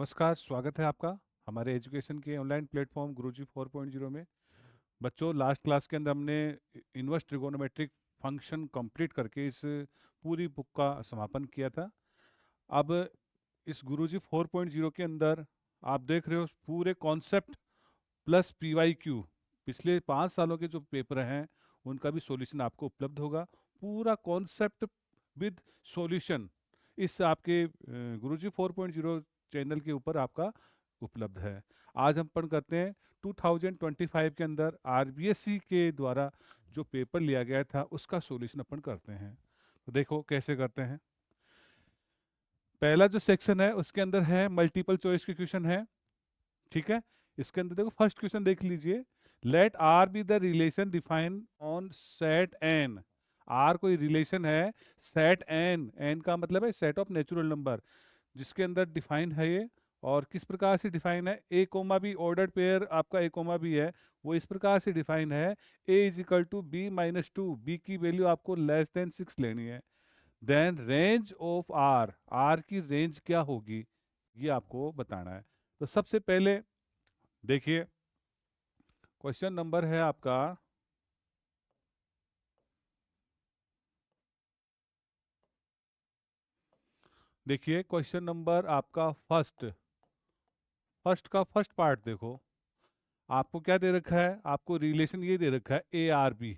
नमस्कार, स्वागत है आपका हमारे एजुकेशन के ऑनलाइन प्लेटफॉर्म गुरुजी 4.0 में। बच्चों, लास्ट क्लास के अंदर हमने इन्वर्स ट्रिगोनोमेट्रिक फंक्शन कंप्लीट करके इस पूरी बुक का समापन किया था। अब इस गुरुजी 4.0 के अंदर आप देख रहे हो पूरे कॉन्सेप्ट प्लस पीवाईक्यू, पिछले 5 सालों के जो पेपर हैं उनका भी सॉल्यूशन आपको उपलब्ध होगा। पूरा कॉन्सेप्ट विद सॉल्यूशन इस आपके गुरुजी 4.0 चैनल के ऊपर आपका उपलब्ध है। आज हम पढ़ करते हैं 2025 के अंदर आरबीएससी के द्वारा जो पेपर लिया गया था उसका सॉल्यूशन अपन करते हैं। तो देखो कैसे करते हैं। पहला जो सेक्शन है उसके अंदर है मल्टीपल चॉइस के क्वेश्चन है। ठीक है, इसके अंदर देखो फर्स्ट क्वेश्चन देख लीजिए। Let R be the relation defined on set N. R कोई रिलेशन है सेट एन, एन का मतलब है सेट ऑफ नेचुरल नंबर, जिसके अंदर डिफाइन है ये। और किस प्रकार से डिफाइन है, ए कोमा बी ऑर्डर्ड पेयर आपका ए कोमा बी है, वो इस प्रकार से डिफाइन है A is equal to B minus two, B की वैल्यू आपको लेस देन 6 लेनी है। Then range of R, R की रेंज क्या होगी ये आपको बताना है। तो सबसे पहले देखिए, क्वेश्चन नंबर है आपका, देखिए क्वेश्चन नंबर आपका फर्स्ट, फर्स्ट का फर्स्ट पार्ट देखो। आपको क्या दे रखा है, आपको रिलेशन ये दे रखा है A R B.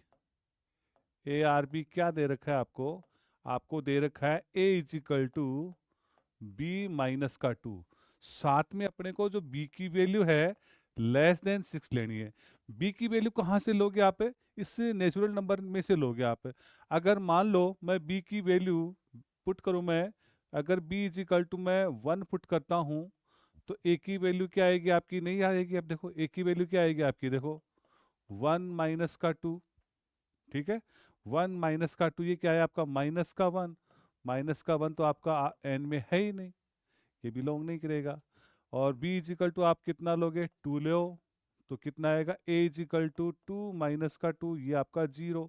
A R B क्या दे रखा है आपको, आपको दे रखा है A is equal to B minus का 2। साथ में अपने को जो बी की वैल्यू है लेस देन 6 लेनी है। बी की वैल्यू कहाँ से लोगे आप, इस नेचुरल नंबर में से लोगे आप। अगर मान लो मैं बी की वैल्यू पुट करूँ, मैं अगर बी इज इक्वल टू मैं 1 पुट करता हूँ, तो ए की वैल्यू क्या आएगी आपकी, नहीं आएगी। अब देखो ए की वैल्यू क्या आएगी आपकी, देखो 1 - का 2। ठीक है, 1 - का 2 ये क्या है आपका -का 1। -का 1 तो आपका एन में है ही नहीं, ये बिलोंग नहीं करेगा। और b इज इक्वल टू आप कितना लोगे, 2 लो, तो कितना आएगा a इज इक्वल टू 2 - का 2, ये आपका 0।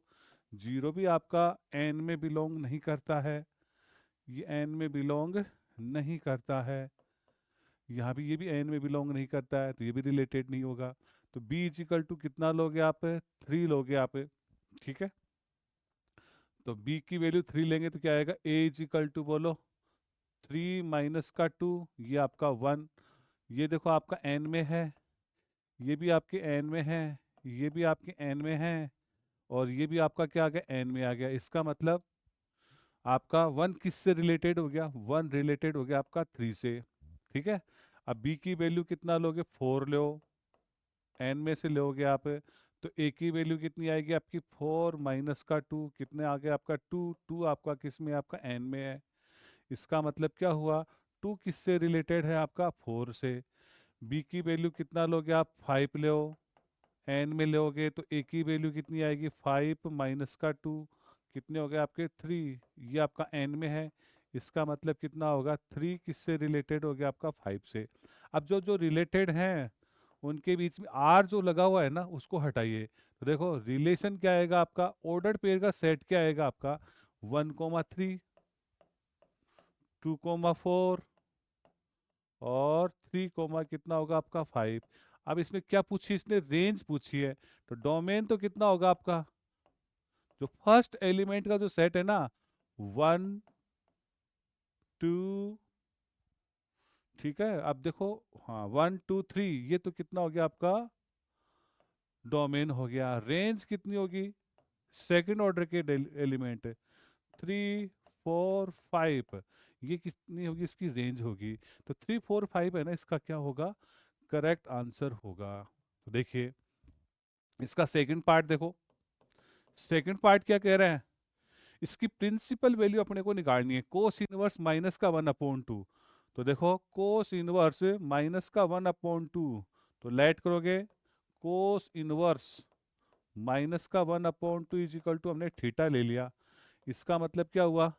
0 भी आपका n में बिलोंग नहीं करता है, ये n में बिलोंग नहीं करता है। यहाँ भी ये भी n में बिलोंग नहीं करता है, तो ये भी रिलेटेड नहीं होगा। तो b इज इक्वल टू कितना लोगे आप, 3 लोगे आप। ठीक है, तो b की वैल्यू 3 लेंगे तो क्या आएगा, a इज इक्वल टू बोलो 3 - का 2, ये आपका 1। ये देखो आपका n में है, ये भी आपके n में है, ये भी आपके n में है, और ये भी आपका क्या आ गया, n में आ गया। इसका मतलब आपका 1 किससे रिलेटेड हो गया, 1 रिलेटेड हो गया आपका 3 से। ठीक है, अब b की वैल्यू कितना लोगे, 4 लो, n में से लोगे आप, तो a की वैल्यू कितनी आएगी आपकी, 4 - का 2, कितने आ गया आपका 2। 2 आपका किस में, आपका n में है। इसका मतलब क्या हुआ, 2 किससे रिलेटेड है आपका, 4 से। b की वैल्यू कितना लोगे आप, 5 लो, n में लोगे तो a की वैल्यू कितनी आएगी, 5 - का 2, कितने हो गए आपके 3, ये आपका n में है। इसका मतलब कितना होगा, 3 किससे रिलेटेड हो गया आपका, 5 से। अब जो जो रिलेटेड हैं उनके बीच में आर जो लगा हुआ है ना उसको हटाइए। तो देखो रिलेशन क्या आएगा आपका, ऑर्डर्ड पेयर का सेट क्या आएगा आपका, 1, 3, 2, 4 और 3, कितना होगा आपका 5। अब इसमें क्या पूछी, इसने रेंज पूछी है, तो डोमेन तो कितना होगा आपका, जो फर्स्ट एलिमेंट का जो सेट है ना, 1, 2, ठीक है। अब देखो, हाँ 1, 2, 3, ये तो कितना हो गया आपका, डोमेन हो गया। रेंज कितनी होगी, सेकंड ऑर्डर के एलिमेंट 3, 4, 5, ये कितनी होगी, इसकी रेंज होगी। तो 3, 4, 5 है ना, इसका क्या होगा, करेक्ट आंसर होगा। तो देखिए इसका सेकंड पार्ट देखो, सेकंड पार्ट क्या कह रहे हैं, इसकी प्रिंसिपल वैल्यू अपने को निकालनी है, कोस इनवर्स -का 1/2। तो देखो कोस इनवर्स -का 1/2, तो लेट करोगे कोस इनवर्स -का 1/2 इज इक्वल टू, हमने थीटा ले लिया। इसका मतलब क्या हुआ,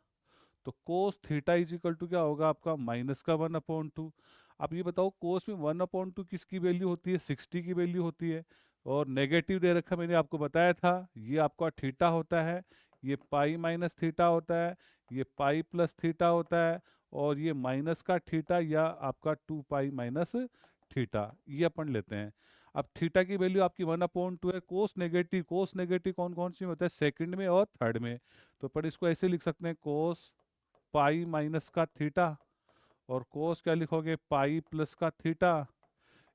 तो cos theta is equal to क्या होगा आपका, -का 1/2। आप ये बताओ कोस में 1/2 किसकी वैल्यू होती है, 60 की वैल्यू होती है। और नेगेटिव दे रखा, मैंने आपको बताया था, ये आपका थीटा होता है, ये पाई माइनस थीटा होता है, ये पाई प्लस थीटा होता है, और ये माइनस का थीटा या आपका 2 पाई माइनस थीटा, ये अपन लेते हैं। अब थीटा की वैल्यू आपकी 1/2 है। कोस नेगेटिव कौन कौन सी में होता है, सेकंड में और थर्ड में। तो पर इसको ऐसे लिख सकते हैं, कोस पाई माइनस का थीटा, और कोस क्या लिखोगे, पाई प्लस का theta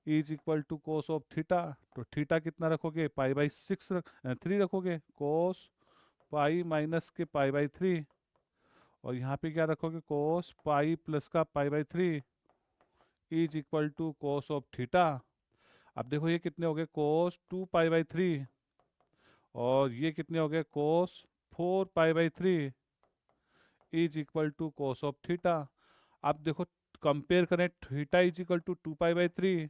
is equal to cos of theta. तो थीटा कितना रखोगे, पाई/6 3 रखोगे, कोस पाई माइनस के पाई/3, और यहाँ पे क्या रखोगे, कोस पाई प्लस का पाई/3 is equal to cos of theta. अब देखो ये कितने हो गए, कोस 2 पाई/3, और ये कितने हो गए, कोस 4 पाई/3 is equal to cos of theta. अब देखो कंपेयर करें, थीटा इज इक्वल टू 2 पाई/3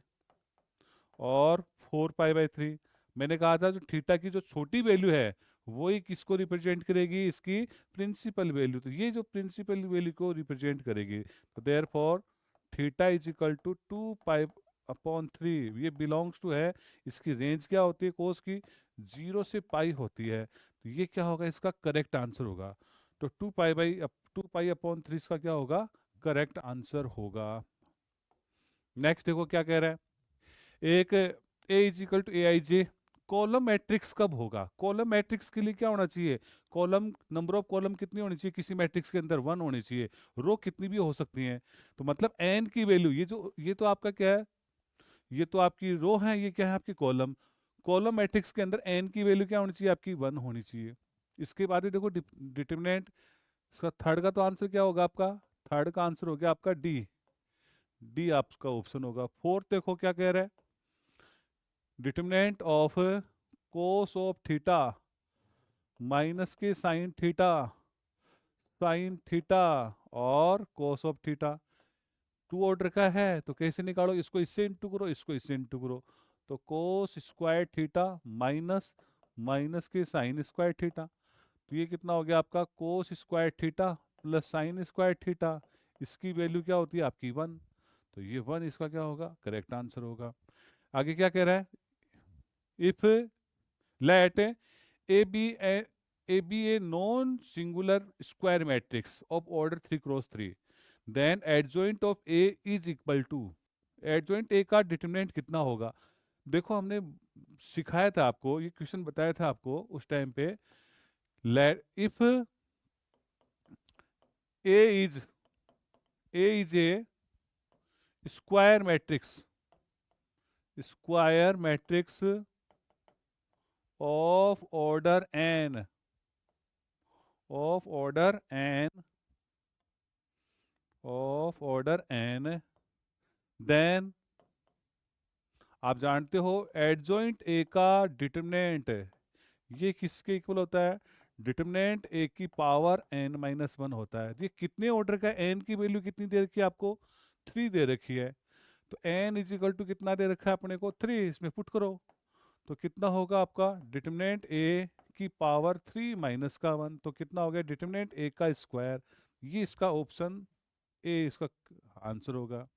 और 4 पाई/3। मैंने कहा था जो थीटा की जो छोटी वैल्यू है वही किसको रिप्रेजेंट करेगी, इसकी प्रिंसिपल वैल्यू। तो ये जो प्रिंसिपल वैल्यू को रिप्रेजेंट करेगी, तो therefore theta is equal to 2 पाई/3, ये बिलोंग्स टू है, इसकी रेंज क्या होती है कोस की, 0 से पाई होती है। तो ये क्या होगा, इसका करेक्ट आंसर होगा। तो 2 पाई/3 इसका क्या होगा, करेक्ट आंसर होगा। नेक्स्ट देखो क्या कह रहा है, एक A is equal to A I J, column matrix कब होगा। कॉलम मैट्रिक्स के लिए क्या होना चाहिए, कॉलम नंबर ऑफ कॉलम कितनी होनी चाहिए किसी मैट्रिक्स के अंदर, 1 होनी चाहिए। रो कितनी भी हो सकती हैं। तो मतलब एन की वैल्यू, ये तो आपका क्या है, ये तो आपकी रो है, ये क्या है आपकी कॉलम। कॉलम मैट्रिक्स के अंदर एन की वैल्यू क्या होनी चाहिए, आपकी 1 होनी चाहिए। इसके बाद देखो डिटर्मिनेंट, इसका थर्ड का तो आंसर क्या होगा आपका, थर्ड का आंसर हो गया आपका डी, डी आपका ऑप्शन होगा। फोर्थ देखो क्या कह रहा है, determinant of cos of theta minus के साइन थीटा, साइन थीटा और कोस ऑफ थीटा, 2 ऑर्डर का है। तो कैसे निकालो, इसको इससे इंटू करो, इसको इससे इंटू करो। तो cos square theta minus minus के साइन स्क्वायर थीटा, तो ये कितना हो गया आपका, cos square theta plus sine square theta, इसकी वैल्यू क्या होती है आपकी 1। तो ये 1 इसका क्या होगा, करेक्ट आंसर होगा। आगे क्या कह रहा है, if let A be a non singular square matrix of order 3 × 3, then adjoint of A is equal to, adjoint A का डिटरमिनेंट कितना होगा। देखो हमने सिखाया था आपको, ये क्वेश्चन बताया था आपको उस टाइम पे, let if A is a square matrix, square matrix of order n, of order n, of order n, then आप जानते हो एडजॉइंट ए का डिटरमिनेंट ये किसके इक्वल होता है, डिटरमिनेंट ए की पावर n-1 होता है। ये कितने ऑर्डर का, n की वैल्यू कितनी दे रखी है आपको, 3 दे रखी है। तो n इज इक्वल टू कितना दे रखा है अपने को, 3, इसमें पुट करो। तो कितना होगा आपका डिटरमिनेंट ए की पावर 3 माइनस का 1, तो कितना हो गया डिटरमिनेंट ए का स्क्वायर। ये इसका ऑप्शन ए इसका आंसर होगा।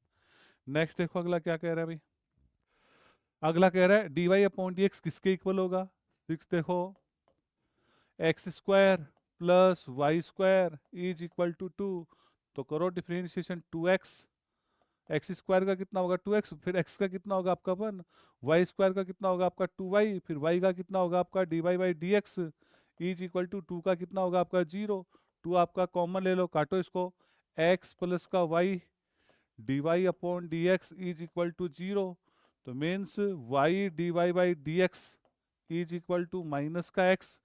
नेक्स्ट देखो अगला क्या कह रहा है भाई, अगला कह रहा है dy/dx किसके इक्वल होगा। 6 देखो, x² plus y² is equal to 2, तो करो डिफरेंशिएशन 2x, x² का कितना होगा 2x, फिर x का कितना होगा आपका 1, y² का कितना होगा आपका 2y, फिर y का कितना होगा आपका dy/dx इज इक्वल टू 2 का कितना होगा आपका 0, 2 आपका कॉमन ले लो, काटो इसको, x प्लस का y dy/dx is equal to 0, तो means y dy/dx is equal to minus का x,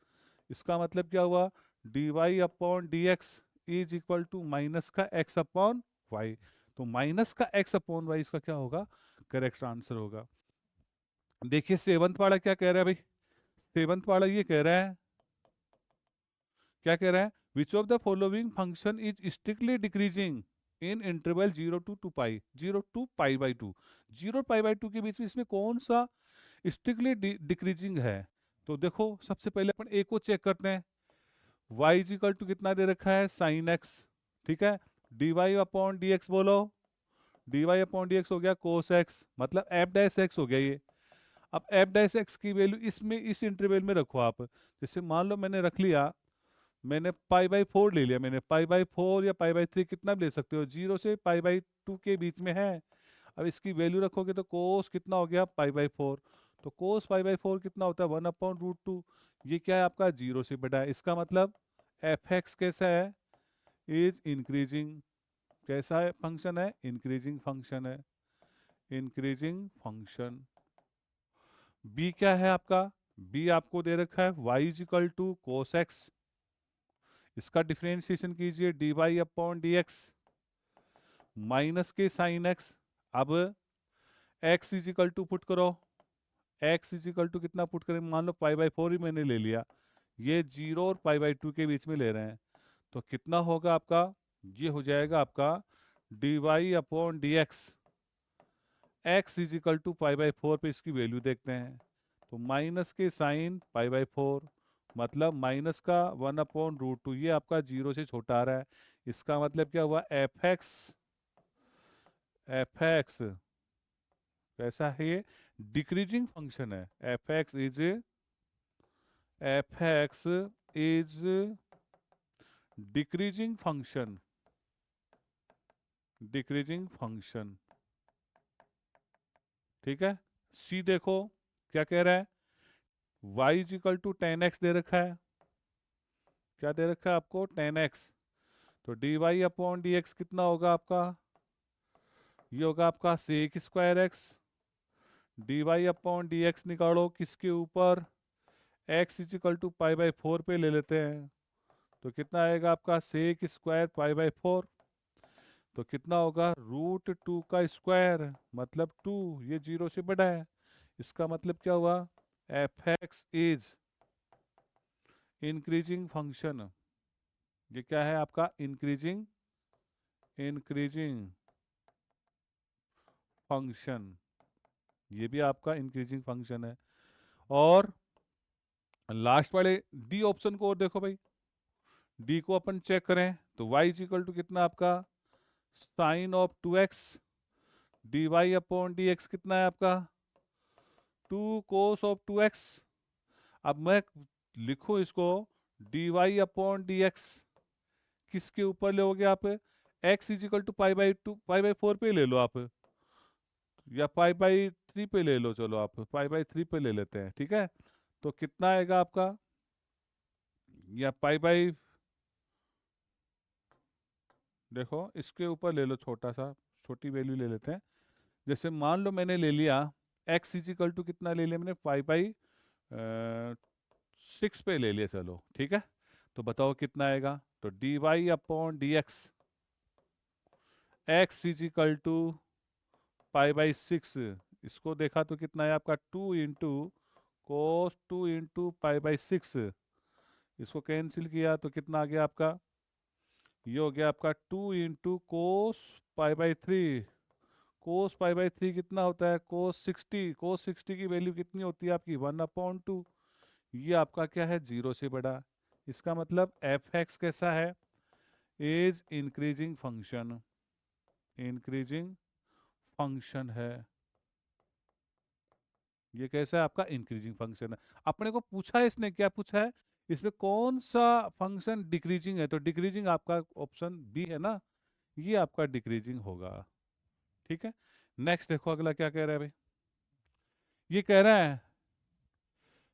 इसका मतलब क्या हुआ dy/dx is equal to minus का x/y, तो माइनस का x/y इसका क्या होगा, करेक्ट आंसर होगा। देखिए सेवंथ वाला क्या कह रहा है भाई, सेवंथ वाला ये कह रहा है, क्या कह रहा है, which of the following function is strictly decreasing in interval 0 to 2 pi, 0 to पाई/2, 0 पाई/2 के बीच में इसमें कौन सा स्ट्रिक्टली डिक्रीजिंग है। तो देखो सबसे पहले अपन ए को चेक करते हैं, y इज इक्वल टू कितना दे रखा है साइन x, ठीक है, dy/dx बोलो, dy/dx हो गया cos x, मतलब f'(x) हो गया ये। अब f'(x) की वैल्यू इसमें इस इंटरवल में रखो आप, जैसे मान लो मैंने रख लिया मैंने पाई बाई 4 ले लिया, मैंने पाई बाई 4 या पाई बाई 3 कितना भी ले सकते हो, 0 से पाई बाई 2 के बीच में है। अब इसकी वैल्यू रखोगे तो कोस कितना हो गया, पाई बाई 4। तो कोस पाई बाई 4 कितना होता है, 1/√2। ये क्या है आपका, 0 से बड़ा है। इसका मतलब एफ एक्स कैसा है, इज इंक्रीजिंग। कैसा है फंक्शन है, इंक्रीजिंग फंक्शन है, इंक्रीजिंग फंक्शन। बी क्या है आपका, बी आपको दे रखा है y is equal to cos x. इसका डिफरेंशिएशन कीजिए, d y upon d x minus के साइन एक्स। अब x is equal to put करो, एक्स इज इक्वल टू कितना पुट करें, मान लो पाई बाई 4 ही मैंने ले लिया, ये 0 और पाई बाई 2 के बीच में ले रहे हैं, तो कितना होगा आपका, ये हो जाएगा आपका d y upon d x. X is equal to pi by 4 पे इसकी वैल्यू देखते हैं, तो माइनस के साइन पाई बाई 4, मतलब माइनस का 1/√2, ये आपका 0 से छोटा आ रहा है। इसका मतलब क्या हुआ, एफ एक्स, एफ एक्स कैसा है, ये डिक्रीजिंग फंक्शन है। F x is decreasing function, decreasing function. ठीक है, सी देखो क्या कह रहा है, y is equal to 10x दे रखा है, क्या दे रखा है आपको, 10x। तो d y upon d x कितना होगा आपका, ये होगा आपका sec square x. D y upon d x निकालो किसके ऊपर, x is equal to pi by 4 पे ले लेते हैं, तो कितना आएगा आपका सेक स्क्वायर पाई बाई 4। तो कितना होगा, √2 का स्क्वायर, मतलब 2, ये 0 से बड़ा है। इसका मतलब क्या हुआ, F x is increasing function. ये क्या है आपका, इंक्रीजिंग, इंक्रीजिंग फंक्शन, ये भी आपका इंक्रीजिंग फंक्शन है। और लास्ट वाले डी ऑप्शन को और देखो भाई, डी को अपन चेक करें तो y इज इक्वल टू कितना आपका, sine of 2x, d y upon d x कितना है आपका, 2 cos of 2x। अब मैं लिखूं इसको, d y upon d x किसके ऊपर लोगे आप, x is equal to pi by 2, pi by 4 पे ले लो आप, या पाई बाई 3 पे ले लो, चलो आप पाई बाई 3 पे ले लेते हैं, ठीक है। तो कितना आएगा आपका, या पाई बाई, देखो इसके ऊपर ले लो छोटा सा, छोटी वैल्यू ले लेते हैं। जैसे मान लो मैंने ले लिया x इज इक्वल टू कितना ले लिया मैंने, पाई बाई 6 पे ले लिया, चलो ठीक है। तो बताओ कितना आएगा, तो d y upon d x, x is equal to pi by 6, इसको देखा तो कितना है आपका, 2 पाई बाई 6। इसको कैंसिल किया तो कितना आ गया आपका, ये हो गया आपका 2 × कोस pi by 3। Cos pi by 3 कितना होता है, कोस 60, कोस 60 की वैल्यू कितनी होती है आपकी, 1/2। ये आपका क्या है, 0 से बड़ा। इसका मतलब एफ एक्स कैसा है, is increasing function, increasing function है। ये कैसा है आपका, इंक्रीजिंग फंक्शन है। अपने को पूछा है इसने, क्या पूछा है, इसमें कौन सा फंक्शन डिक्रीजिंग है, तो डिक्रीजिंग आपका ऑप्शन बी है ना, ये आपका डिक्रीजिंग होगा। ठीक है, नेक्स्ट देखो अगला क्या कह रहा है भाई, ये कह रहा है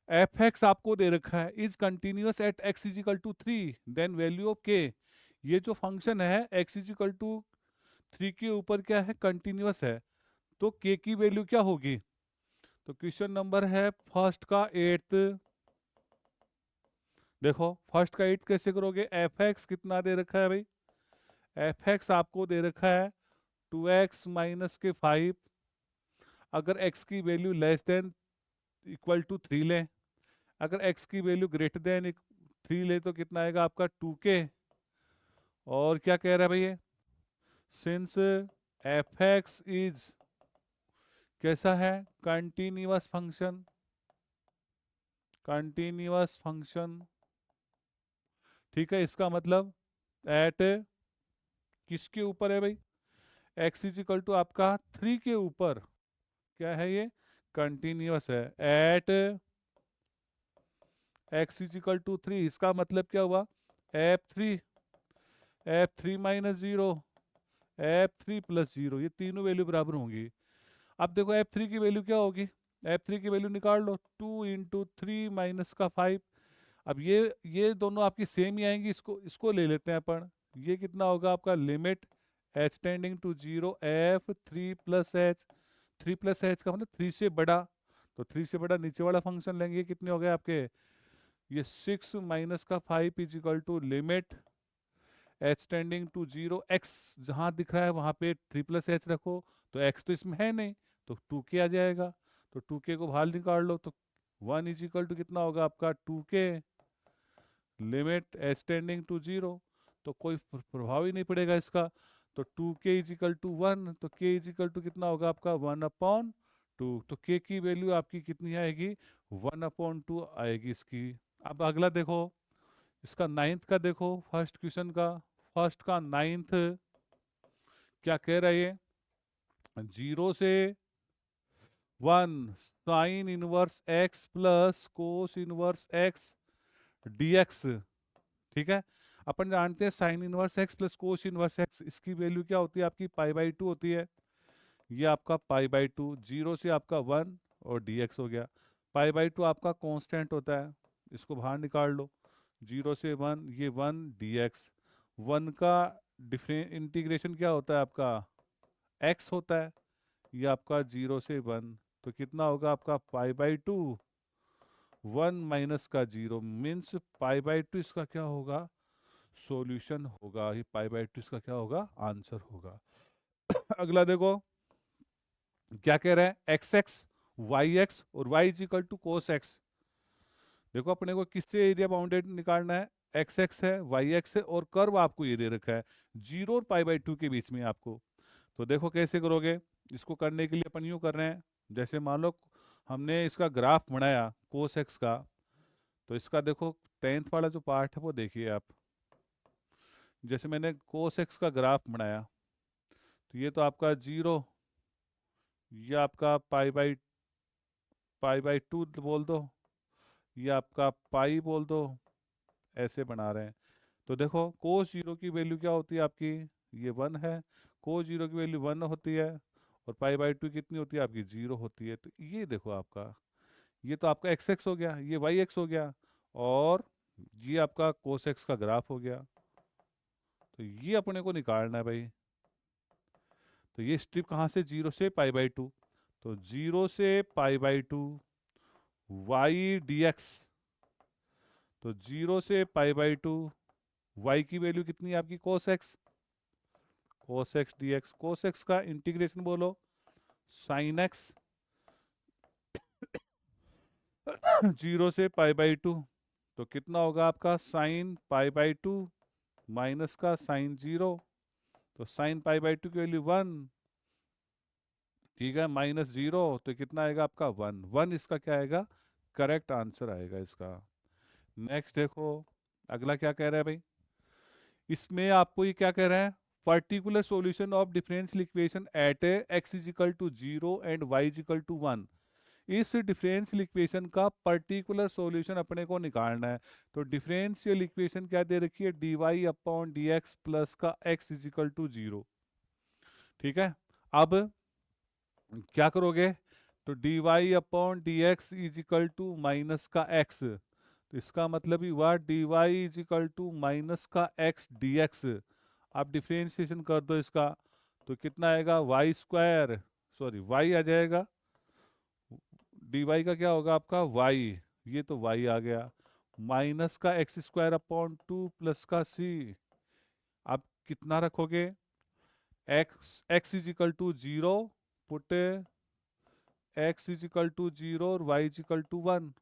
एफ एक्स आपको दे रखा है, is continuous at x is equal to 3, then value of k. ये जो फंक्शन है एक्स इज इक्वल टू 3 के ऊपर क्या है, कंटिन्यूअस है, तो के की वैल्यू क्या होगी। तो क्वेश्चन नंबर है फर्स्ट का 8th, देखो फर्स्ट का 8th कैसे करोगे, एफ एक्स कितना दे रखा है भाई, एफ एक्स आपको दे रखा है 2x माइनस के 5। अगर x की value less than equal to 3 लें, अगर x की वैल्यू ग्रेटर देन 3 ले तो कितना आएगा आपका 2k। और क्या कह रहा है भैया, सिंस एफ एक्स इज कैसा है, कंटिन्यूअस फंक्शन, कंटिन्यूअस फंक्शन। ठीक है, इसका मतलब एट किसके ऊपर है भाई, x इज इक्वल टू आपका 3 के ऊपर क्या है, ये कंटिन्यूअस है, at x is equal to 3। इसका मतलब क्या हुआ, F3 minus zero, F3 plus zero, ये तीनों वैल्यू बराबर होंगी। अब देखो F3 की वैल्यू क्या होगी, F3 की वैल्यू निकाल लो, 2 × 3 - का 5। अब ये दोनों आपकी सेम ही आएंगी, इसको इसको ले लेते हैं अपन। ये कितना होगा आपका, limit h tending to zero F3 plus h, 3 + h का मतलब 3 से बड़ा, तो 3 से बड़ा नीचे वाला फंक्शन लेंगे, कितने हो गए आपके, ये 6 - का 5 इज इक्वल टू limit h tending to zero x, जहाँ दिख रहा है वहाँ पे 3 + h रखो, तो x तो इसमें है नहीं, तो 2k आ जाएगा, तो 2k को बाहर निकाल लो, तो 1 इज इक्वल टू कितना होगा आपका 2k limit h tending to zero, तो कोई प्रभाव ही नहीं पड़ेगा इसका, तो 2k इज इक्वल टू 1, तो k इज इक्वल टू कितना होगा आपका 1/2, तो k की वैल्यू आपकी कितनी आएगी, 1/2 आएगी इसकी। अब अगला देखो, इसका नाइन्थ का देखो, फर्स्ट क्वेश्चन का, फर्स्ट का नाइन्थ क्या कह रहा है ये, 0 से 1 sine inverse x plus cos inverse x dx। ठीक है, अपन जानते हैं sine inverse x plus cos inverse x, इसकी वैल्यू क्या होती है आपकी π/2 होती है, ये आपका π/2, 0 से आपका 1 और dx हो गया। π/2 आपका कांस्टेंट होता है, इसको बाहर निकाल लो, 0 से 1, ये 1 dx, 1 का डिफरेंट इंटीग्रेशन क्या होता है आपका x होता है, ये आपका 0 से 1, तो कितना होगा आपका π/2, 1 माइनस का 0 मीन्स π/2 इसका क्या होगा, सॉल्यूशन होगा, ये π/2 इसका क्या होगा, आंसर होगा। अगला देखो क्या कह रहा है, xx yx और y is equal to cos x. देखो अपने को किससे एरिया बाउंडेड निकालना है, xx है, yx है, और कर्व आपको ये दे रखा है 0 और π/2 के बीच में आपको। तो देखो कैसे करोगे, इसको करने के लिए अपन यूँ कर रहे हैं, जैसे मान लो हमने इसका ग्राफ बनाया कोस एक्स का, तो इसका देखो 10th वाला जो पार्ट है वो देखिए आप, जैसे मैंने कोस एक्स का ग्राफ बनाया, तो ये तो आपका 0, ये आपका पाई बाई 2 बोल दो, ये आपका पाई बोल दो, ऐसे बना रहे हैं। तो देखो कोस 0 की वैल्यू क्या होती है आपकी, ये 1 है, कोस 0 की वैल्यू 1 होती है, और π/2 कितनी होती है आपकी 0 होती है। तो ये देखो आपका, ये तो आपका xx हो गया, ये yx हो गया, और ये आपका कोस एक्स का ग्राफ हो गया। तो ये अपने को निकालना है भाई, तो ये स्ट्रिप कहाँ से, 0 से π/2, तो 0 से π/2 y dx, तो 0 से π/2 y की वैल्यू कितनी है आपकी cos x, cos x dx, cos x का इंटीग्रेशन बोलो साइन एक्स 0 से π/2, तो कितना होगा आपका साइन π/2 माइनस का साइन 0, तो साइन π/2 की वैल्यू 1, ठीक है, -0, तो कितना आएगा आपका 1, 1 इसका क्या आएगा, करेक्ट आंसर आएगा इसका। नेक्स्ट देखो अगला क्या कह रहा है भाई, इसमें आपको ये क्या कह रहा है, particular solution of differential equation at x is equal to 0 and y is equal to 1। इस डिफरेंशियल इक्वेशन का पर्टिकुलर सॉल्यूशन अपने को निकालना है। तो डिफरेंशियल इक्वेशन क्या दे रखी है, dy/dx प्लस का x इज इक्वल टू 0। ठीक है, अब क्या करोगे, तो dy/dx is equal to minus का x, तो इसका मतलब ही हुआ dy is equal to minus का x dx। आप डिफरेंशिएशन कर दो इसका, तो कितना आएगा y², सॉरी y आ जाएगा, dy का क्या होगा आपका y, ये तो y आ गया, माइनस का x² / 2 प्लस का c। आप कितना रखोगे, x is equal to 0, put x is equal to 0 और y इज इक्वल टू 1,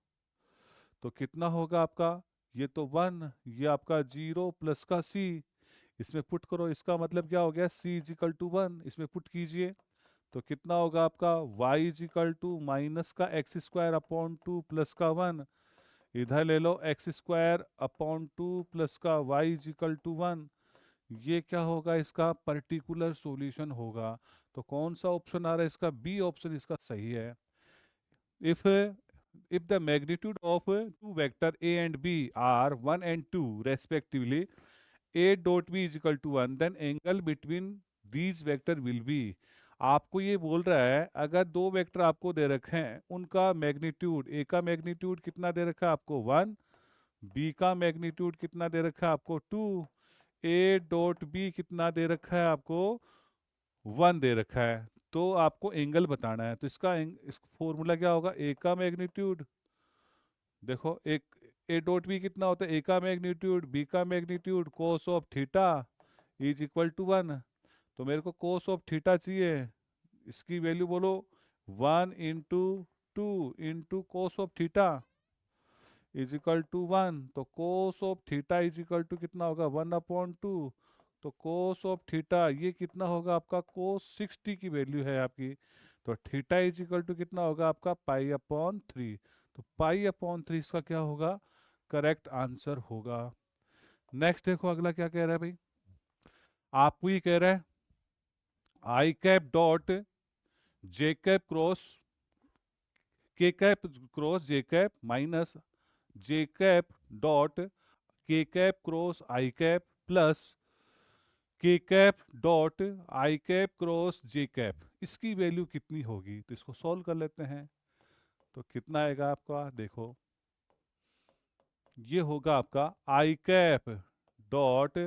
तो कितना होगा आपका, ये तो 1, ये आपका 0 प्लस का c, इसमें पुट करो, इसका मतलब क्या हो गया, c इज इक्वल टू 1, इसमें पुट कीजिए, तो कितना होगा आपका y is equal to minus का x² / 2 प्लस का 1, इधर ले लो x² / 2 प्लस का y इज इक्वल टू 1, ये क्या होगा, इसका पर्टिकुलर सॉल्यूशन होगा। तो कौन सा ऑप्शन आ रहा है इसका, बी ऑप्शन इसका सही है। If if the magnitude of two vector a and b are 1 and 2 respectively, a dot b is equal to 1, then angle between these vector will be। आपको ये बोल रहा है अगर दो वेक्टर आपको दे रखे हैं, उनका मैग्नीट्यूड, ए का मैग्नीट्यूड कितना दे रखा है आपको 1, बी का मैग्नीट्यूड कितना दे रखा है आपको 2, ए डॉट बी कितना दे रखा है आपको 1 दे रखा है। तो आपको एंगल बताना है, तो इस फॉर्मूला क्या होगा, ए का मैग्नीट्यूड, देखो एक ए डॉट बी कितना होता है, ए का मैग्नीट्यूड बी का magnitude cos of theta is equal to 1। तो मेरे को कोस ऑफ थीटा चाहिए, इसकी वैल्यू बोलो 1 into 2 into cos of theta is equal to 1। तो cos of theta is equal to कितना होगा 1/2। तो कोस ऑफ थीटा ये कितना होगा आपका, कोस 60 की वैल्यू है आपकी, तो थीटा इज इक्वल टू कितना होगा आपका पाई/3। तो पाई/3 इसका क्या होगा, करेक्ट आंसर होगा। नेक्स्ट देखो अगला क्या कह रहा है भाई, आपको ये कह रहा है I cap dot J cap cross K cap cross J cap minus J cap dot K cap cross I cap plus K cap dot I cap cross J cap, इसकी वैल्यू कितनी होगी। तो इसको सॉल्व कर लेते हैं, तो कितना आएगा आपका, देखो ये होगा आपका आई cap dot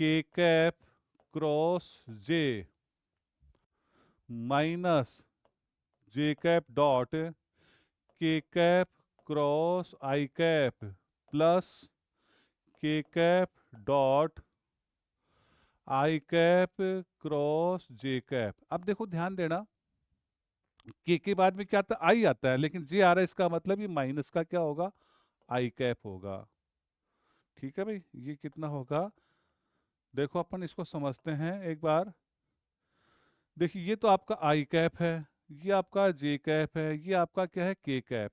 K cap cross J minus J cap dot K cap cross I cap plus K cap dot I cap cross J cap. अब देखो ध्यान देना, के बाद में क्या आता है, आई आता है, लेकिन जे आ रहा है, इसका मतलब ये माइनस का क्या होगा, आई कैप होगा। ठीक है भाई, ये कितना होगा, देखो अपन इसको समझते हैं एक बार। देखिए ये तो आपका आई कैप है, ये आपका जे कैप है, ये आपका क्या है के कैप।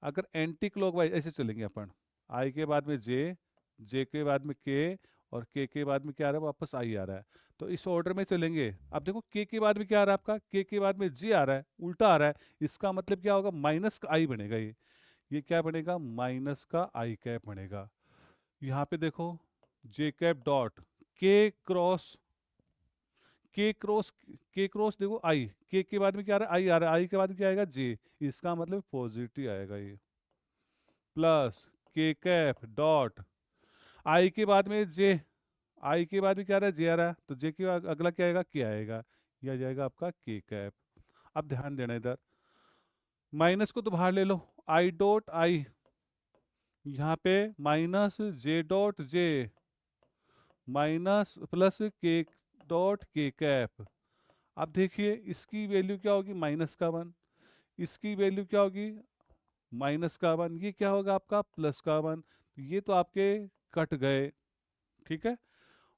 अगर एंटी क्लॉकवाइज ऐसे चलेंगे अपन, आई के बाद में जे के बाद में के, और के बाद में क्या आ रहा है, वापस आई आ रहा है, तो इस ऑर्डर में चलेंगे। अब देखो के बाद में क्या आ रहा है आपका, के बाद में जे आ रहा है, उल्टा आ रहा है, इसका मतलब क्या होगा, माइनस का आई बनेगा। ये क्या बनेगा, माइनस का आई कैप बनेगा। यहाँ पे देखो जे कैप डॉट के क्रॉस के क्रॉस देखो आई, के बाद में क्या आ रहा है, आई आ रहा है, आई के बाद में क्या आएगा, जे, इसका मतलब पॉजिटिव आएगा ये, प्लस के कैप डॉट आई के बाद में जे, आई के बाद में क्या आ रहा है, जे आ रहा है, तो जे के अगला क्या आएगा, के आएगा, यह आ जाएगा आपका के कैप। अब ध्यान देना इधर, माइनस को तो बाहर ले लो, आई डॉट आई, यहाँ पे minus J dot J minus plus के डॉट के कैप। अब देखिए इसकी वैल्यू क्या होगी, -1, इसकी वैल्यू क्या होगी, -1, ये क्या होगा आपका +1। ये तो आपके कट गए, ठीक है।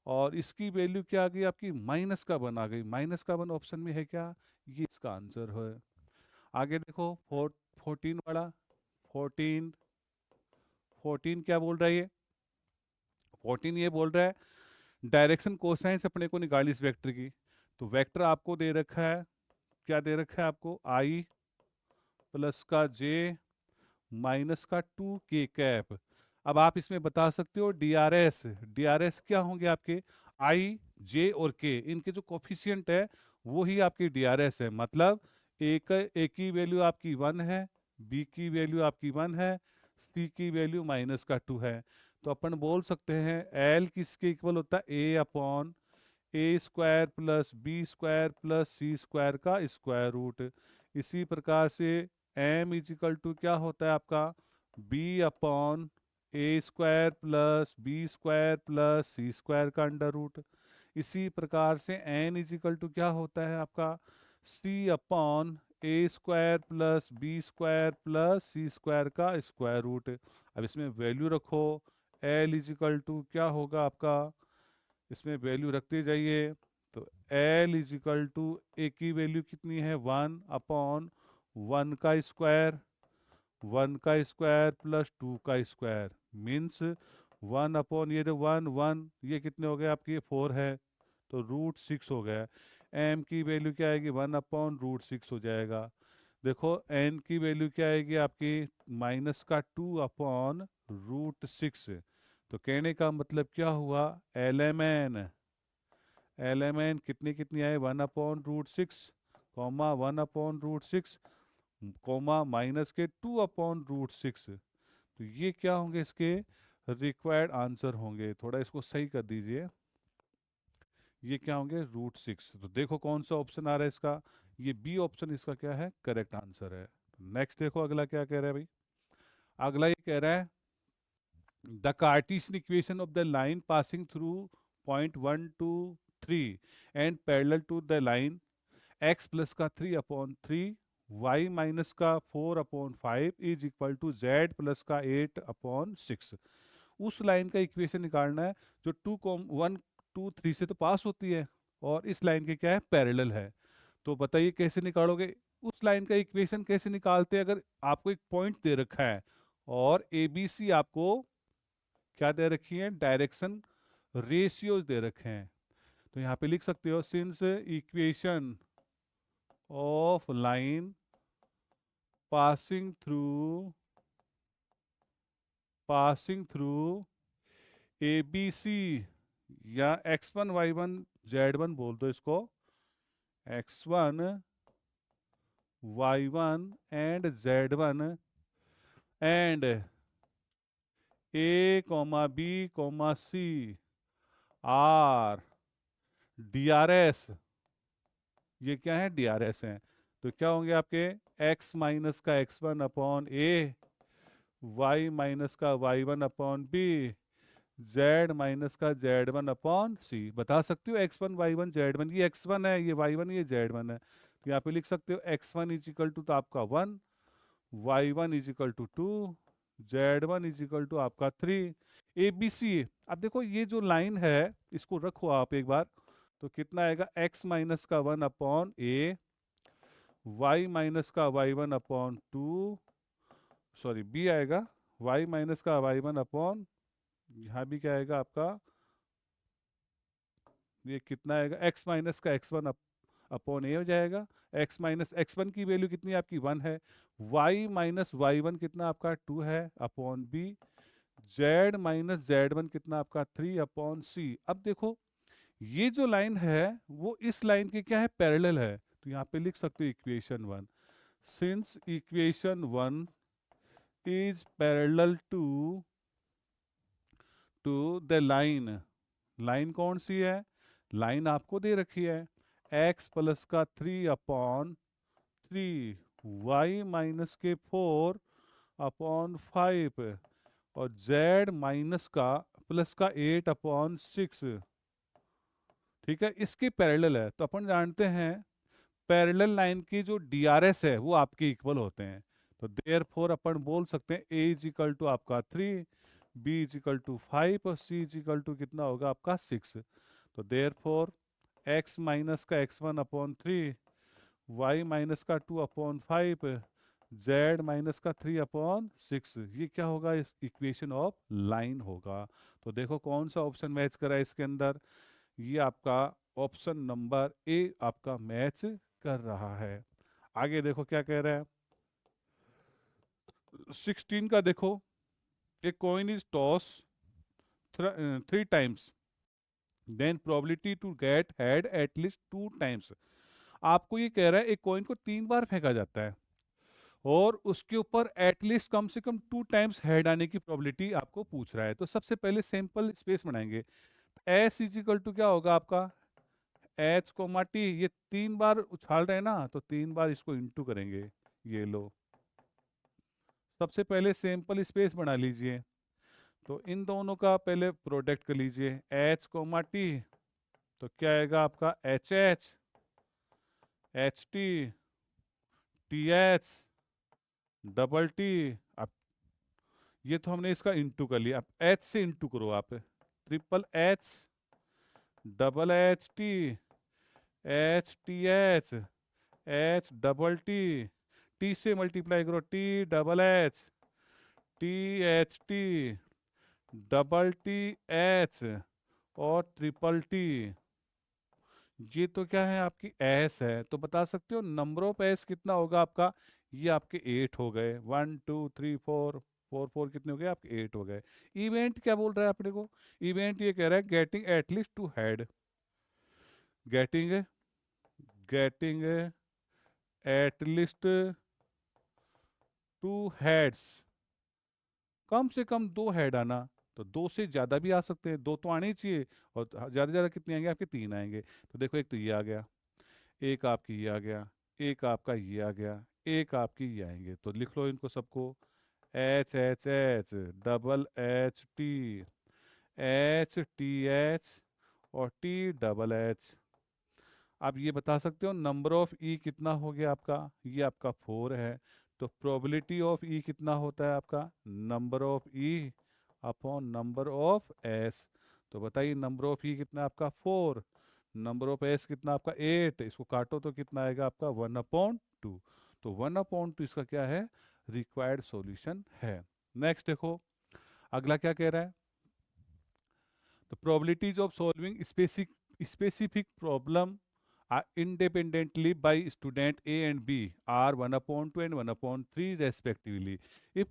और इसकी वैल्यू क्या आ गई आपकी, -1 आ गई, -1 ऑप्शन में है क्या, ये इसका आंसर है। आगे देखो 14 वाला, 14 14 क्या बोल रहा है ये, 14 ये बोल रहा है डायरेक्शन कोसाइंस अपने को निकाली इस वेक्टर की। तो वेक्टर आपको दे रखा है, क्या दे रखा है आपको, आई प्लस का जे माइनस का 2 के कैप। अब आप इसमें बता सकते हो डीआरएस, डीआरएस क्या होंगे आपके, आई जे और के, इनके जो कोफिशिएंट है वो ही आपकी डीआरएस है। मतलब ए की वैल्यु आपकी 1 है, बी की वैल्यू आपकी 1 है, सी की वैल्यू -2 है। तो अपन बोल सकते हैं एल किसके इक्वल होता है, A/A² plus B² plus C² का स्क्वायर रूट। इसी प्रकार से M इजिकल टू क्या होता है आपका, B/A² plus B² plus C² का अंडर रूट। इसी प्रकार से N इजिकल टू क्या होता है आपका, C/A² plus B² plus C² का स्क्वायर रूट। अब इसमें वैल्यू रखो, L इजिकल टू क्या होगा आपका, इसमें वैल्यू रखते जाइए। तो L इजिकल टू ए की वैल्यू कितनी है, 1/1 का स्क्वायर, 1 का स्क्वायर प्लस 2 का स्क्वायर, मीन्स 1 ये तो 1 ये कितने हो गए आपके 4 है, तो √6 हो गया। M की वैल्यू क्या आएगी, 1/√6 हो जाएगा। देखो n की वैल्यू क्या आएगी आपकी, -2/√6। तो कहने का मतलब क्या हुआ, lmn कितनी कितनी आए, 1/√6 कॉमा 1/√6 कॉमा माइनस के 2/√6। तो ये क्या होंगे इसके रिक्वायर्ड आंसर होंगे, थोड़ा इसको सही कर दीजिए। ये क्या होंगे, √6। तो देखो कौन सा ऑप्शन आ रहा है इसका, ये बी ऑप्शन इसका क्या है, करेक्ट आंसर है। नेक्स्ट देखो अगला क्या कह रहा है भाई। अगला ये कह रहा है the Cartesian equation of the line passing through point 1 2 3 and parallel to the line x plus का 3/3 y माइनस का 4/5 is equal to z plus का 8/6। उस लाइन का इक्वेशन निकालना है जो 1 2 3 से तो पास होती है और इस लाइन के क्या है, पैरेलल है। तो बताइए कैसे निकालोगे उस लाइन का इक्वेशन, कैसे निकालते हैं अगर आपको एक पॉइंट दे रखा है और ए बी सी आपको क्या दे रखी है, डायरेक्शन रेशियोज दे रखे हैं। तो यहाँ पे लिख सकते हो since equation of line passing through A B C, या x1 y1 z1 बोल दो इसको, x1 y1 and z1 and a b c are DRS, ये क्या है, DRS हैं। तो क्या होंगे आपके, x माइनस का x1/a, y माइनस का y1/b, z माइनस का z1/c। बता सकते हो x1 y1 z1, ये x1 है, ये y1, ये z1 है। तो यहाँ पे लिख सकते हो x1 इज इक्वल टू तो आपका 1, y1 is equal to 2, z1 is equal to आपका 3, ए बी सी। अब देखो ये जो लाइन है इसको रखो आप एक बार, तो कितना आएगा, x माइनस का 1/a, y माइनस का y1/2, सॉरी b आएगा, y माइनस का y1 यहाँ भी क्या आएगा आपका, ये कितना आएगा, x माइनस का x1/a हो जाएगा। x माइनस x1 की वैल्यू कितनी है आपकी, 1 है, y माइनस y1 कितना आपका 2 है upon b, z minus z1 कितना आपका 3/c। अब देखो ये जो लाइन है वो इस लाइन के क्या है, पैरेलल है। तो यहाँ पे लिख सकते हो equation 1, since equation 1 is parallel to the line, line कौन सी है, लाइन आपको दे रखी है x प्लस का 3/3 y माइनस के 4/5 और z माइनस का प्लस का 8/6। ठीक है, इसके पैरेलल है। तो अपन जानते हैं पैरेलल लाइन की जो DRS है वो आपके इक्वल होते हैं। तो देयरफॉर अपन बोल सकते हैं a इज इक्वल टू आपका 3, b इज इक्वल टू 5 और c इज इक्वल टू कितना होगा आपका 6। तो देयरफॉर x माइनस का x1/3, y माइनस का 2/5, z माइनस का 3/6, ये क्या होगा, इस इक्वेशन ऑफ लाइन होगा। तो देखो कौन सा ऑप्शन मैच करा है इसके अंदर, ये आपका ऑप्शन नंबर ए आपका मैच कर रहा है। आगे देखो क्या कह रहा है 16 का, देखो a coin is toss 3 times then probability to get head at least 2 times. आपको ये कह रहा है एक कॉइन को 3 बार फेंका जाता है और उसके ऊपर एटलीस्ट कम से कम 2 टाइम्स हेड आने की प्रोबेबिलिटी आपको पूछ रहा है। तो सबसे पहले सिंपल स्पेस बनाएंगे, एस इज इक्वल टू क्या होगा आपका, एच कोमा टी, ये 3 बार उछाल रहे हैं ना, तो 3 बार इसको इंटू करेंगे। ये लो, सबसे पहले सिंपल स्पेस बना लीजिए। तो इन दोनों का पहले प्रोडक्ट कर लीजिए, एच कोमा टी, तो क्या आएगा आपका H H, H T, T H, double T. अब ये तो हमने इसका इंटू कर लिया, अब एच से इंटू करो आप, triple H, double H T, H T H, H double T, T से मल्टीप्लाई करो, T double H, T H T, double T H और ट्रिपल टी। ये तो क्या है आपकी एस है, तो बता सकते हो नंबर ऑफ एस कितना होगा आपका, ये आपके 8 हो गए, 1 2 3 4, 4 4 कितने हो गए आपके 8 हो गए। इवेंट क्या बोल रहा है अपने को, इवेंट ये कह रहा है getting at least two head, getting getting at least two heads, कम से कम 2 हेड आना। तो 2 से ज़्यादा भी आ सकते हैं, 2 तो आने ही चाहिए, और ज़्यादा से ज़्यादा कितने आएंगे आपके 3 आएंगे। तो देखो एक तो ये आ गया, एक आपकी ये आ गया, एक आपका ये आ गया, एक आपकी ये आएंगे। तो लिख लो इनको सबको, H H H, double H T, H T H, और टी डबल एच। आप ये बता सकते हो नंबर ऑफ ई कितना हो गया आपका, ये आपका 4 है। तो प्रोबेबिलिटी ऑफ ई कितना होता है आपका, number of E upon number of S. तो बताइए नंबर ऑफ ई कितना है आपका 4, नंबर ऑफ एस कितना आपका 8, इसको काटो तो कितना आएगा आपका 1/2। तो 1/2 इसका क्या है, रिक्वायर्ड सॉल्यूशन है। नेक्स्ट देखो अगला क्या कह रहा है, the probabilities of solving specific problem independently by student A and B are 1/2 and 1/3 respectively. If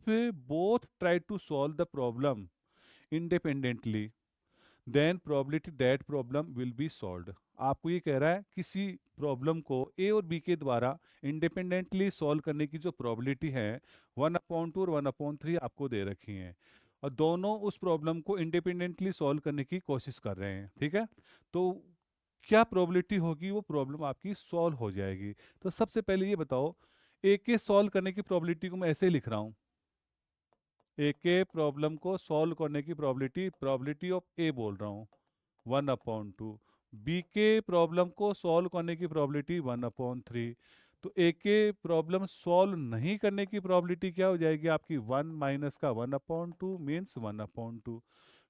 both try to solve the problem independently, then probability that problem will be solved. आपको ये कह रहा है किसी प्रॉब्लम को ए और B के द्वारा इंडिपेंडेंटली सॉल्व करने की जो प्रोबेबिलिटी है 1/2 और 1/3 आपको दे रखी हैं, और दोनों उस प्रॉब्लम को इंडिपेंडेंटली सॉल्व करने की कोशिश कर रहे हैं, ठीक है। तो क्या प्रोबेबिलिटी होगी, वो प्रॉब्लम आपकी सॉल्व हो जाएगी। तो सबसे पहले ये बताओ, ए के सॉल्व करने की प्रोबेबिलिटी को मैं ऐसे ही लिख रहा हूँ, ए के प्रॉब्लम को सॉल्व करने की प्रोबेबिलिटी, प्रोबेबिलिटी ऑफ ए बोल रहा हूँ 1/2, बी के प्रॉब्लम को सॉल्व करने की प्रोबेबिलिटी 1/3। तो ए के प्रॉब्लम सॉल्व नहीं करने की प्रोबेबिलिटी क्या हो जाएगी आपकी 1 माइनस का 1/2 मीन्स 1/2।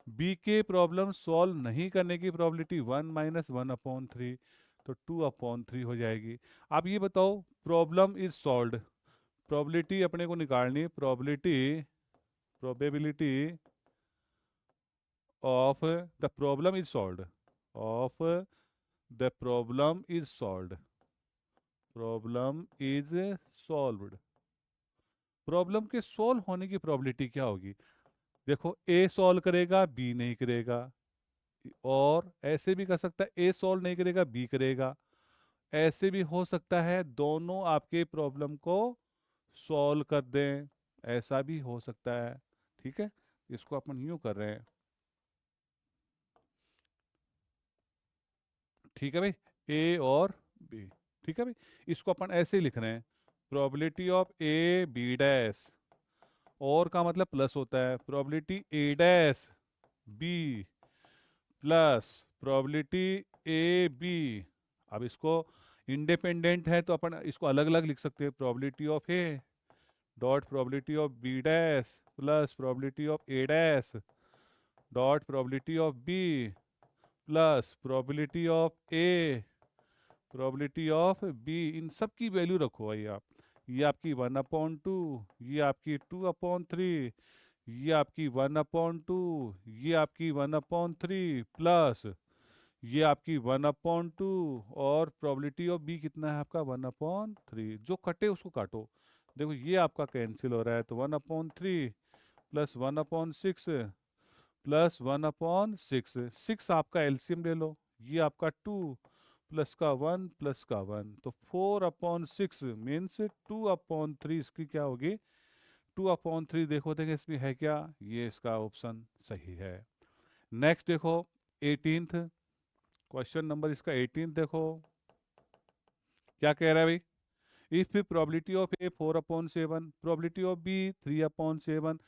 बी के प्रॉब्लम सॉल्व नहीं करने की प्रोबेबिलिटी 1 माइनस 1/3, तो 2/3 हो जाएगी। अब ये बताओ प्रॉब्लम इज सॉल्व्ड, प्रोबेबिलिटी अपने को निकालनी है, probability of the problem is solved, of the problem is solved, problem is solved, problem के सॉल्व होने की प्रोबेबिलिटी क्या होगी। देखो ए सॉल्व करेगा बी नहीं करेगा, और ऐसे भी कर सकता है ए सॉल्व नहीं करेगा बी करेगा, ऐसे भी हो सकता है दोनों आपके प्रॉब्लम को सॉल्व कर दें, ऐसा भी हो सकता है, ठीक है। इसको अपन यूं कर रहे हैं, ठीक है भाई, ए और बी, ठीक है भाई। इसको अपन ऐसे ही लिख रहे हैं, probability of A B dash, और का मतलब प्लस होता है, probability A dash B plus probability A B. अब इसको इंडिपेंडेंट है तो अपन इसको अलग अलग लिख सकते हैं, probability of A dot probability of B dash plus probability of A dash dot probability of B plus probability of A probability of B. इन सब की वैल्यू रखो भाई आप, ये आपकी 1/2, ये आपकी 2/3, ये आपकी 1/2, ये आपकी 1/3 प्लस ये आपकी 1/2, और प्रोबेबिलिटी ऑफ बी कितना है आपका 1/3। जो कटे उसको काटो, देखो ये आपका कैंसिल हो रहा है, तो 1/3 प्लस 1/6 प्लस 1/6, 6 आपका एलसीएम ले लो, ये आपका 2 प्लस का 1 प्लस का 1, तो 4/6 मीन्स 2/3 इसकी क्या होगी, 2/3। देखो देखो इसमें है क्या, ये इसका ऑप्शन सही है। नेक्स्ट देखो 18th क्वेश्चन नंबर, इसका 18th देखो क्या कह रहा है भाई, if probability of A 4/7, probability of B 3/7,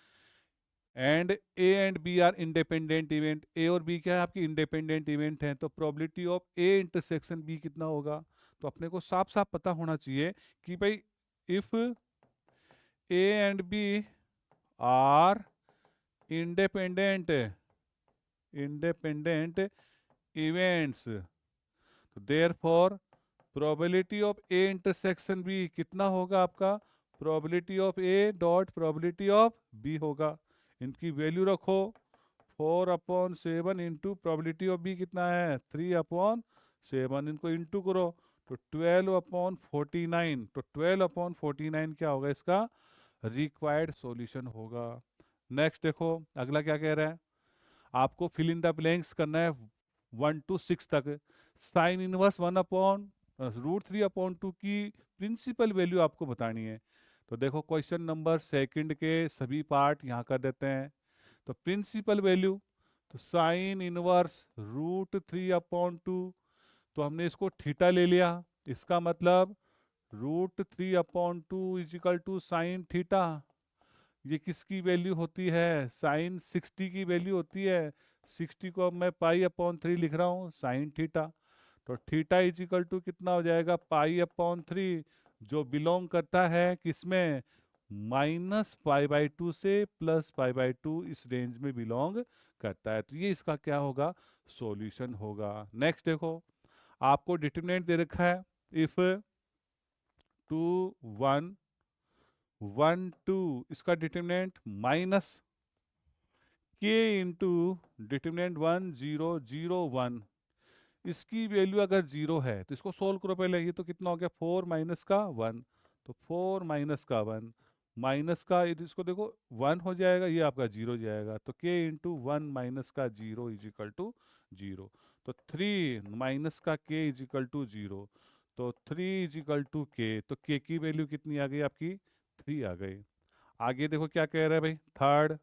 and A and B are independent event, A और बी क्या है आपकी इंडिपेंडेंट इवेंट हैं, तो probability of A intersection B कितना होगा। तो अपने को साफ साफ पता होना चाहिए कि भाई if A and B are independent independent events, तो therefore probability of A intersection B कितना होगा आपका, probability of A dot probability of B होगा। इनकी वैल्यू रखो, 4/7 इंटू प्रोबेबिलिटी ऑफ बी कितना है 3/7, इनको इंटू करो, तो 12/49, तो 12/49 क्या होगा इसका रिक्वायर्ड सॉल्यूशन होगा। नेक्स्ट देखो अगला क्या कह रहा है, आपको फिल इन द ब्लैंक्स करना है 1 to 6 तक। साइन इनवर्स 1/√3/2 की प्रिंसिपल वैल्यू आपको बतानी है। तो देखो क्वेश्चन नंबर सेकंड के सभी पार्ट यहाँ कर देते हैं। तो प्रिंसिपल वैल्यू, तो साइन इनवर्स √3/2, तो हमने इसको थीटा ले लिया, इसका मतलब √3/2 is equal to sine theta. ये किसकी वैल्यू होती है, साइन 60 की वैल्यू होती है। 60 को अब मैं पाई/3 लिख रहा हूँ साइन थीटा। तो थीटा इज इक्वल टू कितना हो जाएगा, पाई/3, जो बिलोंग करता है किसमें, -π/2 से +π/2, इस रेंज में बिलोंग करता है। तो ये इसका क्या होगा, सॉल्यूशन होगा। नेक्स्ट देखो आपको डिटरमिनेंट दे रखा है, इफ 2 1 1 2, इसका determinant minus k into determinant 1 0 0 1, इसकी वैल्यू अगर 0 है तो इसको सोल्व करो पहले। ये तो कितना हो गया, 4 माइनस का 1, तो 4 माइनस का 1 माइनस का इसको देखो 1 हो जाएगा, ये आपका 0 हो जाएगा। तो k इंटू 1 माइनस का 0 इज इक्वल टू 0। तो 3 माइनस का k इज इक्वल टू 0, तो 3 इज इक्वल टू k, तो k की वैल्यू कितनी आ गई आपकी, 3 आ गई। आगे देखो क्या कह रहा है भाई, थर्ड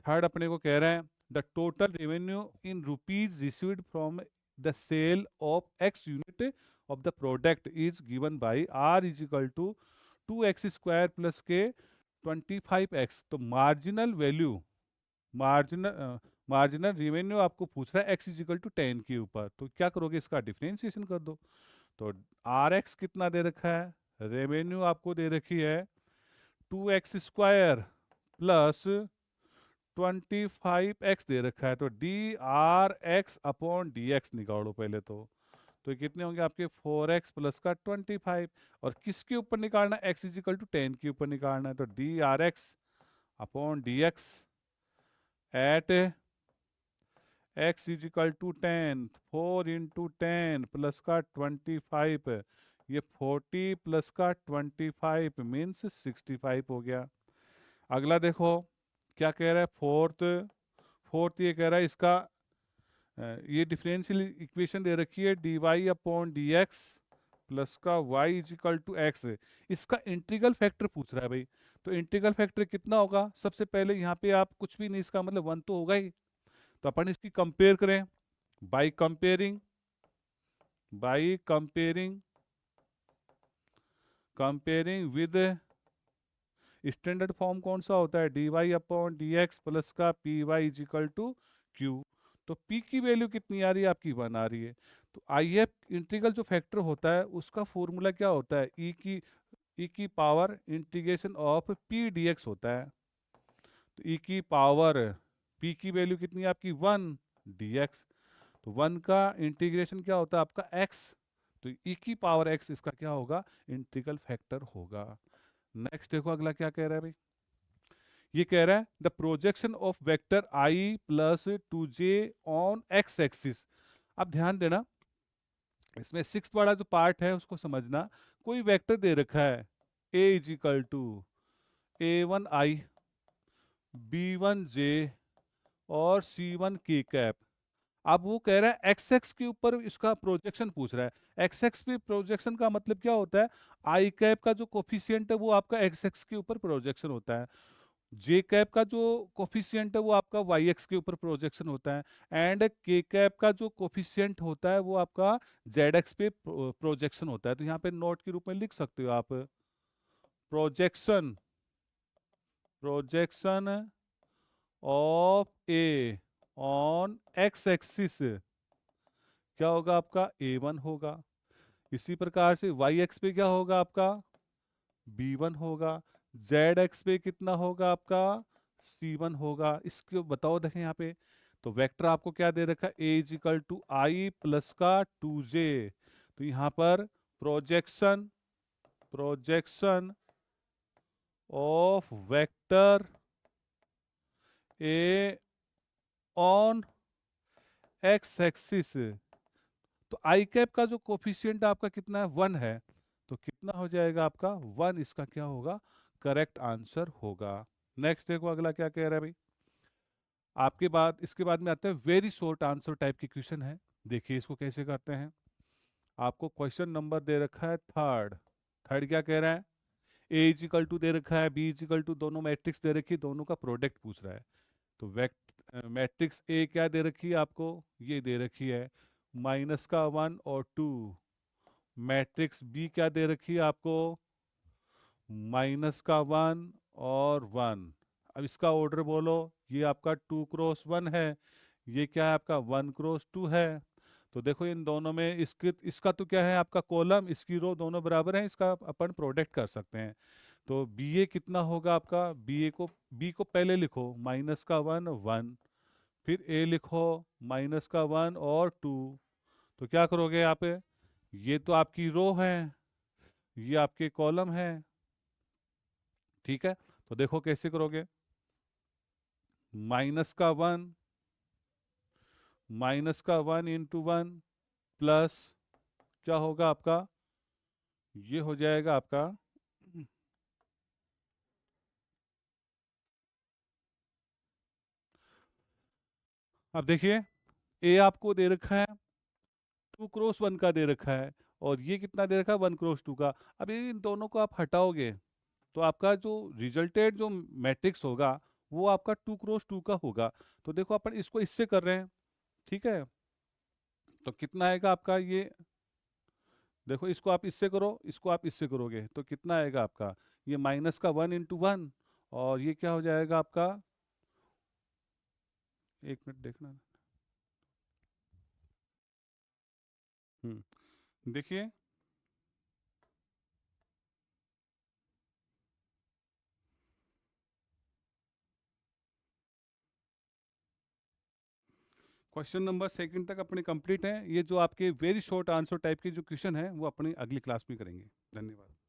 थर्ड अपने को कह रहा है the total revenue in rupees received from the sale of X unit of the product is given by R is equal to 2x² plus के 25x। तो मार्जिनल वैल्यू, मार्जिनल रेवेन्यू आपको पूछ रहा है x इज इक्वल टू 10 के ऊपर, तो क्या करोगे, इसका डिफरेंशिएशन कर दो। तो rx कितना दे रखा है, रेवेन्यू आपको दे रखी है 2x² प्लस 25x दे रखा है। तो dRx/dx निकालो पहले तो ये कितने होंगे आपके 4x प्लस का 25, और किसके ऊपर निकालना है, x इज इक्वल टू 10 के ऊपर निकालना है। तो dRx/dx at x is equal to 10, 4 into 10 plus का 25, ये 40 प्लस का 25 मीन्स 65 हो गया। अगला देखो क्या कह रहा है, फोर्थ ये कह रहा है इसका ये डिफरेंशियल इक्वेशन दे रखी है dy/dx प्लस का y is equal to X, इसका इंटीग्रल फैक्टर पूछ रहा है भाई। तो इंटीग्रल फैक्टर कितना होगा, सबसे पहले यहाँ पे आप कुछ भी नहीं, इसका मतलब 1 तो होगा ही। तो अपन इसकी कंपेयर करें by comparing comparing with standard form कौन सा होता है, dy/dx प्लस का py is equal to q। तो p की वैल्यू कितनी आ रही है आपकी, 1 आ रही है। तो IF इंटीग्रल जो फैक्टर होता है उसका फॉर्मूला क्या होता है, e की power integration of p dx होता है। तो e की पावर p की वैल्यू कितनी है आपकी 1 dx, तो 1 का इंटीग्रेशन क्या होता है आपका x, तो e की पावर x इसका क्या होगा, इंटीग्रल फैक्टर होगा। नेक्स्ट देखो अगला क्या कह रहा है भाई, ये कह रहा है the projection of vector i plus 2j on x axis. अब ध्यान देना, इसमें सिक्स्थ वाला जो पार्ट है उसको समझना। कोई वेक्टर दे रखा है a is equal to a1i b1j और c1k कैप। अब वो कह रहा है एक्स एक्स के ऊपर इसका प्रोजेक्शन पूछ रहा है। एक्स एक्स पे प्रोजेक्शन का मतलब क्या होता है, आई कैप का जो कोफिशिएंट है वो आपका एक्स एक्स के ऊपर प्रोजेक्शन होता है, जे कैप का जो कोफिशिएंट है वो आपका वाई एक्स के ऊपर प्रोजेक्शन होता है, एंड के कैप का जो कोफिशिएंट होता है वो आपका जेड एक्स पे प्रोजेक्शन होता है। तो यहाँ पे नोट के रूप में लिख सकते हो आप, projection projection of A on X axis क्या होगा आपका a1 होगा। इसी प्रकार से वाई एक्स पे क्या होगा आपका b1 होगा, जेड एक्स पे कितना होगा आपका c1 होगा। इसको बताओ देखें यहाँ पे, तो वेक्टर आपको क्या दे रखा है, a is equal to I plus का 2j। तो यहाँ पर projection projection of vector a on X axis, तो आई कैप का जो कोफिशिएंट आपका कितना है, 1 है, तो कितना हो जाएगा आपका 1, इसका क्या होगा, करेक्ट आंसर होगा। नेक्स्ट देखो अगला क्या कह रहा है भाई। आपके बाद इसके बाद में आते हैं वेरी शॉर्ट आंसर टाइप की क्वेश्चन है। देखिए इसको कैसे करते हैं। आपको क्वेश्चन नंबर दे रखा है थर्ड। थर्ड क्या कह रहा है, ए इज इक्वल टू दे रखा है, बी इज इक्वल टू, दोनों मैट्रिक्स दे रखी है, दोनों का प्रोडक्ट पूछ रहा है। तो मैट्रिक्स ए क्या दे रखी है आपको, ये दे रखी है -1 और 2। मैट्रिक्स बी क्या दे रखी है आपको, -1 और 1। अब इसका ऑर्डर बोलो, ये आपका 2x1 है, ये क्या है आपका 1x2 है। तो देखो इन दोनों में इसका तो क्या है आपका कॉलम, इसकी रो दोनों बराबर हैं, इसका अपन प्रोडक्ट कर सकते हैं। तो बी ए कितना होगा आपका, बी को पहले लिखो -1 1, फिर ए लिखो -1 और 2। तो क्या करोगे यहाँ पे, ये तो आपकी रो है, ये आपके कॉलम है, ठीक है। तो देखो कैसे करोगे, -1 -1 × 1 प्लस क्या होगा आपका, ये हो जाएगा आपका, अब देखिए ए आपको दे रखा है 2x1 का दे रखा है, और ये कितना दे रखा है 1x2 का। अब ये इन दोनों को आप हटाओगे तो आपका जो रिजल्टेड जो मैट्रिक्स होगा वो आपका 2x2 का होगा। तो देखो अपन इसको इससे कर रहे हैं, ठीक है। तो कितना आएगा आपका ये, देखो इसको आप इससे करो, इसको आप इससे करोगे तो कितना आएगा आपका, ये -1 × 1, और ये क्या हो जाएगा आपका, एक मिनट देखना। देखिए क्वेश्चन नंबर सेकंड तक अपने कंप्लीट हैं। ये जो आपके वेरी शॉर्ट आंसर टाइप के जो क्वेश्चन हैं वो अपनी अगली क्लास में करेंगे। धन्यवाद।